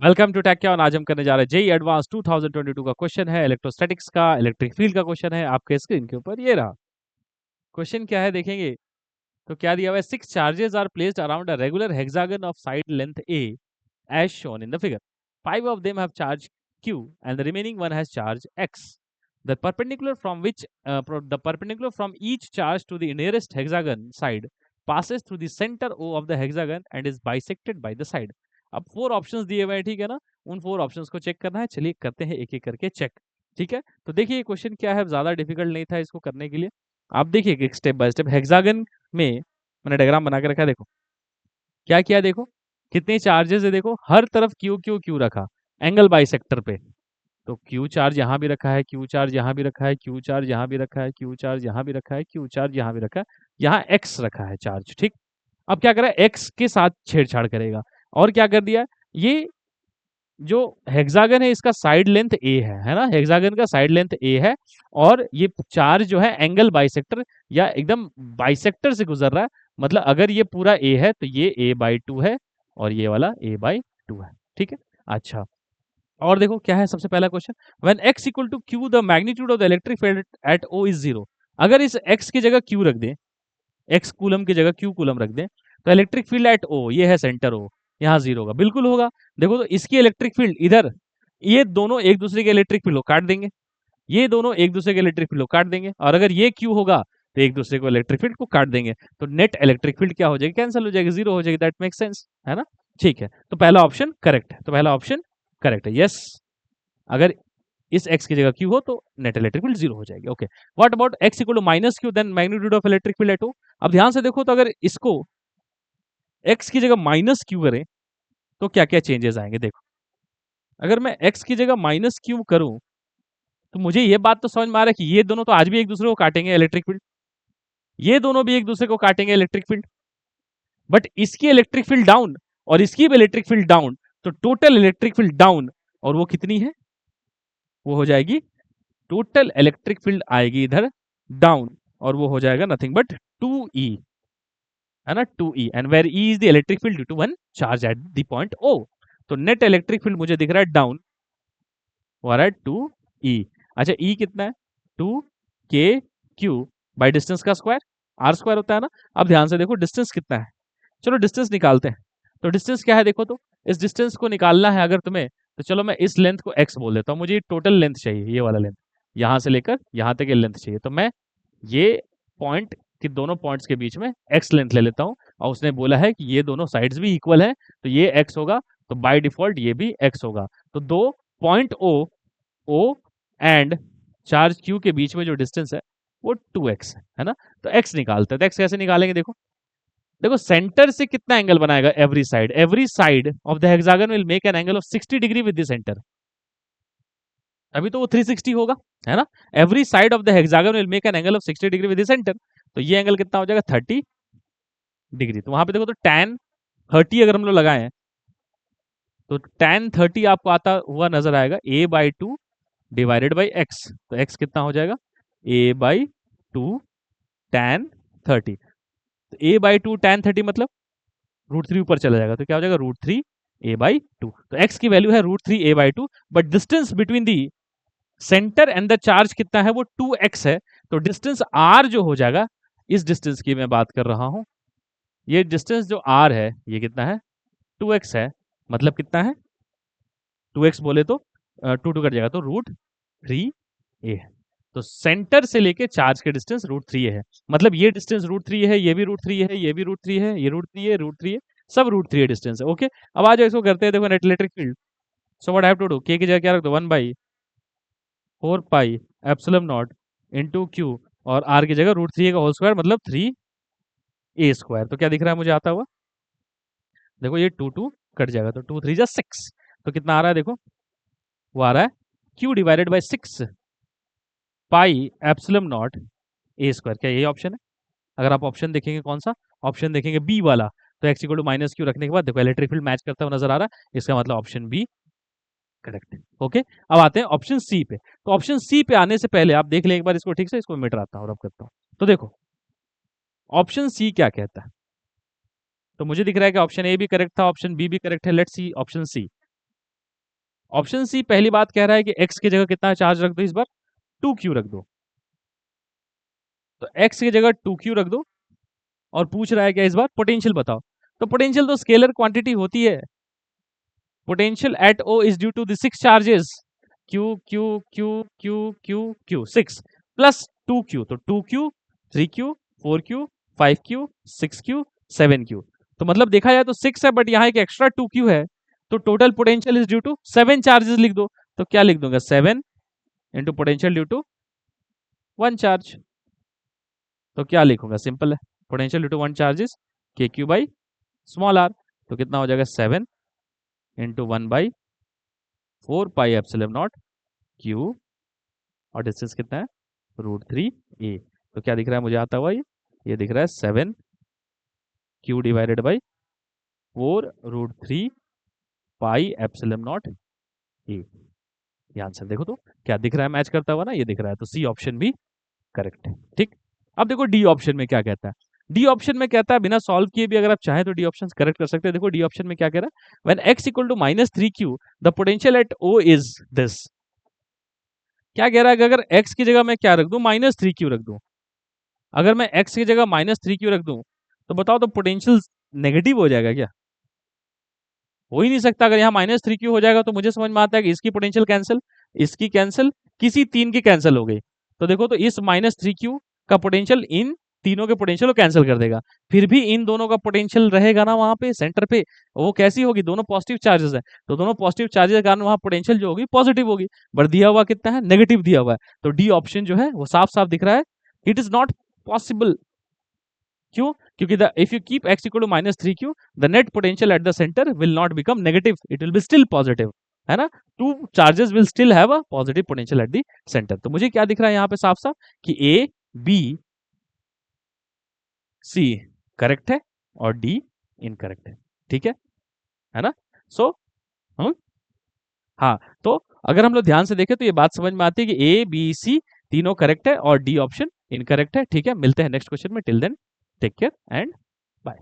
Welcome to take on. आज हम करने जा रहे हैं जेई एडवांस 2022 का क्वेश्चन है इलेक्ट्रोस्टैटिक्स का, इलेक्ट्रिक फील्ड का क्वेश्चन है आपके स्क्रीन के ऊपर ये रहा। क्वेश्चन क्या है देखेंगे तो क्या दिया हुआ है, 6 charges are placed around a regular hexagon of side length a as shown in the figure. 5 of them have charge q and the remaining one has charge x. The perpendicular from each charge to the nearest hexagon side passes through the center O of the hexagon and is bisected by the side. अब 4 options दिए हुए हैं, ठीक है ना? उन 4 options को check करना है। चलिए करते हैं एक-एक करके चेक, ठीक है? तो देखिए ये क्वेश्चन क्या है, ज़्यादा डिफिकल्ट नहीं था इसको करने के लिए। आप देखिए एक स्टेप बाय स्टेप हेक्सागन में मैंने डायग्राम बना के रखा है, देखो। क्या किया देखो, कितने चार्जेस है देखो, हर तरफ क्यू क्यू क्यू रखा एंगल बाइसेक्टर पे। तो क्यू चार्ज यहाँ भी रखा है, क्यू चार्ज यहाँ भी रखा है, क्यू चार्ज यहाँ भी रखा है, क्यू चार्ज यहाँ भी रखा है, क्यू चार्ज यहाँ भी रखा है, यहाँ एक्स रखा है चार्ज, ठीक। अब क्या करें, एक्स के साथ छेड़छाड़ करेगा और क्या कर दिया, ये जो हेक्सागन है इसका साइड लेंथ ए है ना, हेक्सागन का साइड लेंथ ए है और ये चार्ज जो है एंगल बाइसेक्टर या एकदम बाइसेक्टर से गुजर रहा है। मतलब अगर ये पूरा ए है तो ये ए बाई टू है और ये वाला ए बाई टू है, ठीक है। अच्छा, और देखो क्या है सबसे पहला question, when x equal to q the magnitude of the electric field at O is zero. अगर इस x की जगह q रख दें, x कूलम की जगह q कूलम रख दें, तो इलेक्ट्रिक फील्ड एट O, ये है सेंटर O, यहाँ जीरो होगा, बिल्कुल होगा। देखो तो इसकी इलेक्ट्रिक फील्ड इधर, ये दोनों एक दूसरे के इलेक्ट्रिक फील्ड को काट देंगे, ये दोनों एक दूसरे के इलेक्ट्रिक फील्ड को काट देंगे, और अगर ये q होगा तो एक दूसरे को इलेक्ट्रिक फील्ड को काट देंगे, तो नेट इलेक्ट्रिक फील्ड क्या हो जाएगी, कैंसिल हो जाएगी, जीरो हो जाएगी। दैट मेक सेंस, है ना? ठीक है, तो पहला ऑप्शन करेक्ट है, तो पहला ऑप्शन करेक्ट है, यस। अगर इस x की जगह q हो तो नेट इलेक्ट्रिक फील्ड जीरो हो जाएगी। Okay, what about x equal to minus q, then magnitude of electric field at O। अब ध्यान से देखो तो अगर इसको x की जगह माइनस क्यू करें तो क्या क्या चेंजेस आएंगे, देखो। अगर मैं x की जगह माइनस क्यू करूं तो मुझे ये बात तो समझ में आ रहा है कि ये दोनों तो आज भी एक दूसरे को काटेंगे इलेक्ट्रिक फील्ड, ये दोनों भी एक दूसरे को काटेंगे इलेक्ट्रिक फील्ड, बट इसकी इलेक्ट्रिक फील्ड डाउन और इसकी भी इलेक्ट्रिक फील्ड डाउन, तो टोटल इलेक्ट्रिक फील्ड डाउन, और वो कितनी है, वो हो जाएगी, टोटल इलेक्ट्रिक फील्ड आएगी इधर डाउन, और वो हो जाएगा नथिंग बट 2e, है ना, 2e, and where e is the electric field due to one charge at the point O। तो नेट इलेक्ट्रिक फील्ड मुझे दिख रहा है डाउन, वो आ रहा है 2e। अच्छा, e कितना है, 2k/q बाई डिस्टेंस का स्क्वायर, r स्क्वायर होता है ना। अब ध्यान से देखो डिस्टेंस कितना है, चलो डिस्टेंस निकालते हैं। तो डिस्टेंस क्या है देखो, तो इस डिस्टेंस को निकालना है अगर तुम्हें, तो चलो मैं इस लेंथ को x बोल देता हूँ, मुझे टोटल लेंथ चाहिए, ये वाला लेंथ, यहाँ से लेकर यहाँ तक ये लेंथ चाहिए, तो मैं ये पॉइंट कि दोनों पॉइंट्स के बीच में x लेंथ ले लेता हूँ, और उसने बोला है कि ये दोनों साइड्स भी इक्वल है, तो ये x होगा, तो बाय डिफॉल्ट ये भी x होगा। तो दो point O and charge Q के बीच में जो डिस्टेंस है वो 2x है ना। तो x निकालते हैं, तो x कैसे निकालेंगे, देखो देखो सेंटर से कितना एंगल बनाएगा, every side of the hexagon will make an angle of 60 degree with the centre, अभी तो वो 360 होगा, है ना। Every side of the hexagon will make an angle of 60 degree with the centre, तो ये एंगल कितना हो जाएगा, 30 डिग्री। तो वहां पे देखो तो tan 30 अगर हम लोग लगाए हैं तो tan 30 आपको आता हुआ नजर आएगा a/2 डिवाइडेड बाई x, तो x कितना हो जाएगा, a/2 tan 30, तो a/2 tan 30 मतलब √3 ऊपर चला जाएगा, तो क्या हो जाएगा, √3 a/2। तो x की वैल्यू है √3 a/2, but distance between the centre and the charge कितना है, वो 2x है। तो डिस्टेंस r जो हो जाएगा, इस डिस्टेंस की मैं बात कर रहा हूं, ये डिस्टेंस जो r है ये कितना है, 2x है। मतलब कितना है, 2x बोले तो 2 कट जाएगा, तो √3a है। तो सेंटर से लेके चार्ज के डिस्टेंस √3a है, मतलब ये डिस्टेंस √3 है, ये भी √3 है, ये भी √3 है, ये √3 है, √3 है, सब √3 डिस्टेंस है। ओके, अब आ जाओ इसको करते हैं, देखो net electric field. So what I have to do, k की जगह क्या रख दो, 1/4πε0 इंटू क्यू, और r की जगह √3a का होल स्क्वायर, मतलब 3a स्क्वायर। तो क्या दिख रहा है मुझे आता हुआ, देखो ये 2 कट जाएगा, तो 2 3 जा 6, तो कितना आ रहा है देखो, वो आ रहा है q divided by 6πε0 a square. क्या यही ऑप्शन है? अगर आप ऑप्शन देखेंगे कौन सा, ऑप्शन देखेंगे बी वाला, तो x equal to minus q रखने के बाद देखो इलेक्ट्रिक फील्ड मैच करता हुआ नजर आ रहा है, इसका मतलब ऑप्शन बी करेक्ट है। ओके, अब आते हैं ऑप्शन सी पे। तो ऑप्शन सी पे आने से पहले आप देख लें एक बार इसको ठीक से, इसको मिटा आता हूँ, रब करता हूँ। तो देखो ऑप्शन सी क्या कहता है, तो मुझे दिख रहा है कि ऑप्शन ए भी करेक्ट था, ऑप्शन बी भी करेक्ट है, let's see option C. Option C पहली बात कह रहा है कि x की जगह कितना चार्ज रख दो, इस बार 2q रख दो, तो x की जगह 2q रख दो और पूछ रहा है क्या इस बार पोटेंशियल बताओ। तो पोटेंशियल तो स्केलर क्वांटिटी होती है, potential at O is due to the 6 charges q q q q q q 6 plus 2q, तो 2q 3q 4q 5q 6q 7q, तो मतलब देखा जाए तो 6 है बट यहाँ एक एक्स्ट्रा 2q है, तो total potential is due to 7 charges लिख दो। तो क्या लिख दूंगा 7 into potential due to 1 charge, तो क्या लिखूंगा सिंपल है, पोटेंशियल ड्यू टू 1 चार्जेस के क्यू बाई स्मॉल आर, तो कितना हो जाएगा 7 into 1/4 pi epsilon nought q, और डिस्टेंस कितना है √3a, तो क्या दिख रहा है मुझे आता हुआ ये दिख रहा है 7q divided by 4√3 pi epsilon not a. ये आंसर देखो तो क्या दिख रहा है, मैच करता हुआ ना, ये दिख रहा है, तो सी ऑप्शन भी करेक्ट है। ठीक, अब देखो डी ऑप्शन में क्या कहता है। डी ऑप्शन में कहता है बिना सॉल्व किए भी अगर आप चाहें तो डी ऑप्शन करेक्ट कर सकते हैं। देखो डी ऑप्शन में क्या कह रहा है, when x equal to -3q the potential at O is this. क्या कह रहा है कि अगर x की जगह मैं क्या रख दूं, -3q रख दूं, अगर मैं x की जगह -3q रख दूं तो बताओ तो पोटेंशियल नेगेटिव हो जाएगा क्या? हो ही नहीं सकता। अगर यहाँ -3q हो जाएगा तो मुझे समझ में आता है कि इसकी पोटेंशियल कैंसिल, इसकी कैंसिल, किसी तीन की कैंसिल हो गई, तो देखो तो इस -3q का पोटेंशियल इन तीनों के पोटेंशियल को कैंसिल कर देगा, फिर भी इन दोनों का पोटेंशियल रहेगा ना वहां पे सेंटर पे, वो कैसी होगी, दोनों पॉजिटिव चार्जेस है, तो दोनों पॉजिटिव चार्जेस के कारण वहां पोटेंशियल जो होगी पॉजिटिव होगी, बट दिया हुआ कितना है, नेगेटिव दिया हुआ है, तो डी ऑप्शन जो है वो साफ साफ दिख रहा है, इट इज नॉट पॉसिबल। क्यों? क्योंकि the if you keep x equal to -3q the net potential at the centre will not become negative, it will be still positive, है ना, two charges will still have a positive potential at the centre. तो मुझे क्या दिख रहा है यहाँ पे साफ साफ कि ए बी सी करेक्ट है और डी इनकरेक्ट है। ठीक है ना, सो हम हाँ, तो अगर हम लोग ध्यान से देखें तो ये बात समझ में आती है कि ए बी सी तीनों करेक्ट है और डी ऑप्शन इनकरेक्ट है। ठीक है, मिलते हैं नेक्स्ट क्वेश्चन में, till then take care and bye.